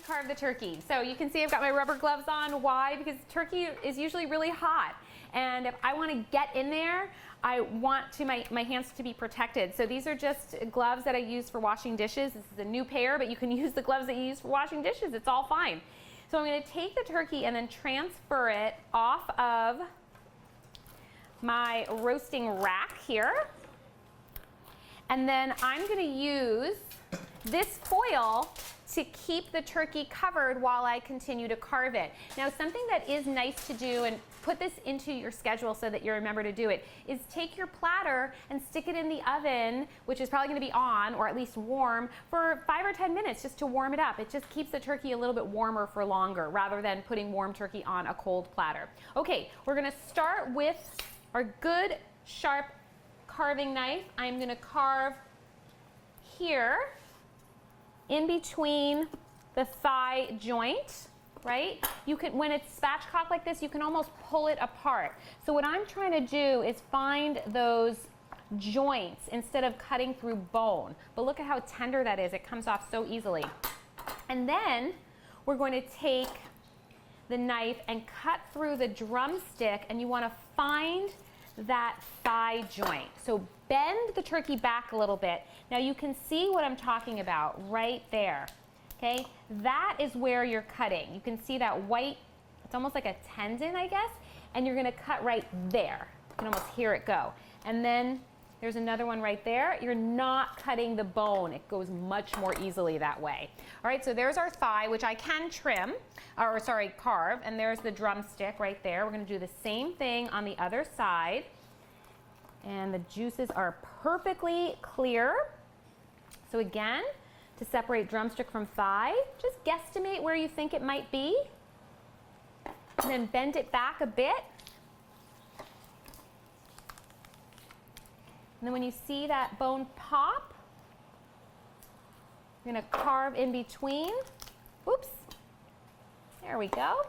carve the turkey. So you can see I've got my rubber gloves on. Why? Because turkey is usually really hot. And if I want to get in there, I want my hands to be protected. So these are just gloves that I use for washing dishes. This is a new pair, but you can use the gloves that you use for washing dishes. It's all fine. So I'm going to take the turkey and then transfer it off of my roasting rack here. And then I'm going to use this foil to keep the turkey covered while I continue to carve it. Now, something that is nice to do, and put this into your schedule so that you remember to do it, is take your platter and stick it in the oven, which is probably going to be on, or at least warm, for 5 or 10 minutes just to warm it up. It just keeps the turkey a little bit warmer for longer, rather than putting warm turkey on a cold platter. Okay, we're going to start with our good, sharp carving knife. I'm going to carve here in between the thigh joint, right? You can, when it's spatchcock like this, you can almost pull it apart. So what I'm trying to do is find those joints instead of cutting through bone. But look at how tender that is. It comes off so easily. And then we're going to take the knife and cut through the drumstick, and you want to find that thigh joint. So bend the turkey back a little bit. Now you can see what I'm talking about right there. Okay, that is where you're cutting. You can see that white, it's almost like a tendon, I guess, and you're gonna cut right there. You can almost hear it go. And then there's another one right there. You're not cutting the bone. It goes much more easily that way. All right, so there's our thigh, which I can trim, or sorry, carve, and there's the drumstick right there. We're gonna do the same thing on the other side. And the juices are perfectly clear. So again, to separate drumstick from thigh, just guesstimate where you think it might be. And then bend it back a bit. And then when you see that bone pop, you're gonna carve in between. Oops, there we go.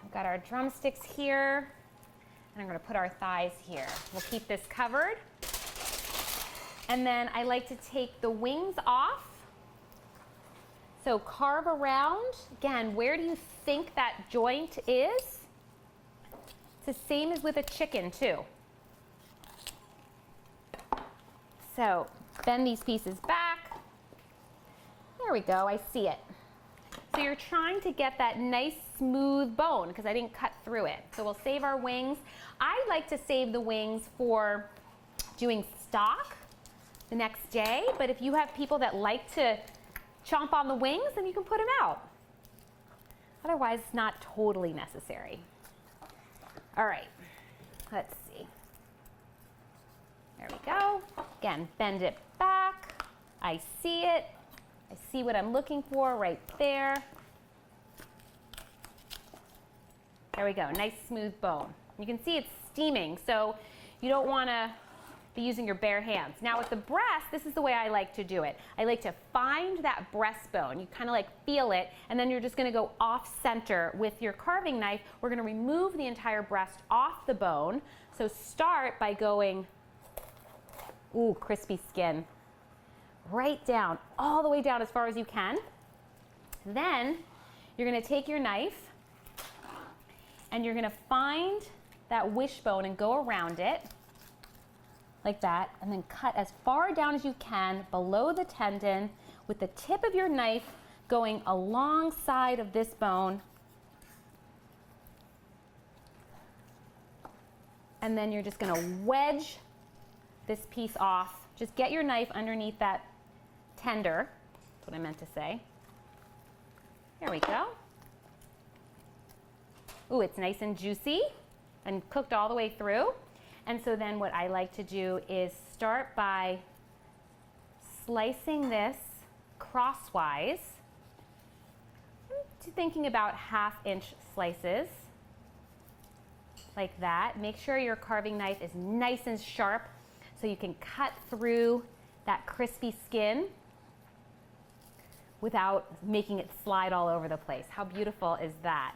We've got our drumsticks here, and I'm gonna put our thighs here. We'll keep this covered. And then I like to take the wings off. So carve around. Again, where do you think that joint is? It's the same as with a chicken too. So bend these pieces back. There we go, I see it. So you're trying to get that nice smooth bone because I didn't cut through it. So we'll save our wings. I like to save the wings for doing stock the next day, but if you have people that like to chomp on the wings, then you can put them out. Otherwise, it's not totally necessary. All right, let's see. There we go. Again, bend it back. I see it. I see what I'm looking for right there. There we go, nice smooth bone. You can see it's steaming, so you don't want to be using your bare hands. Now with the breast, this is the way I like to do it. I like to find that breastbone. You kind of like feel it, and then you're just going to go off center with your carving knife. We're going to remove the entire breast off the bone. So start by going, ooh, crispy skin, right down, all the way down as far as you can. Then you're going to take your knife and you're going to find that wishbone and go around it like that, and then cut as far down as you can below the tendon with the tip of your knife going alongside of this bone. And then you're just going to wedge this piece off. Just get your knife underneath that tender. That's what I meant to say. There we go. Ooh, it's nice and juicy and cooked all the way through. And so then what I like to do is start by slicing this crosswise, thinking about 1/2-inch slices, like that. Make sure your carving knife is nice and sharp so you can cut through that crispy skin without making it slide all over the place. How beautiful is that?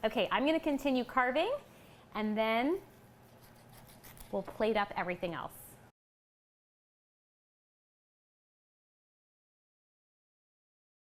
Okay, I'm going to continue carving, and then we'll plate up everything else.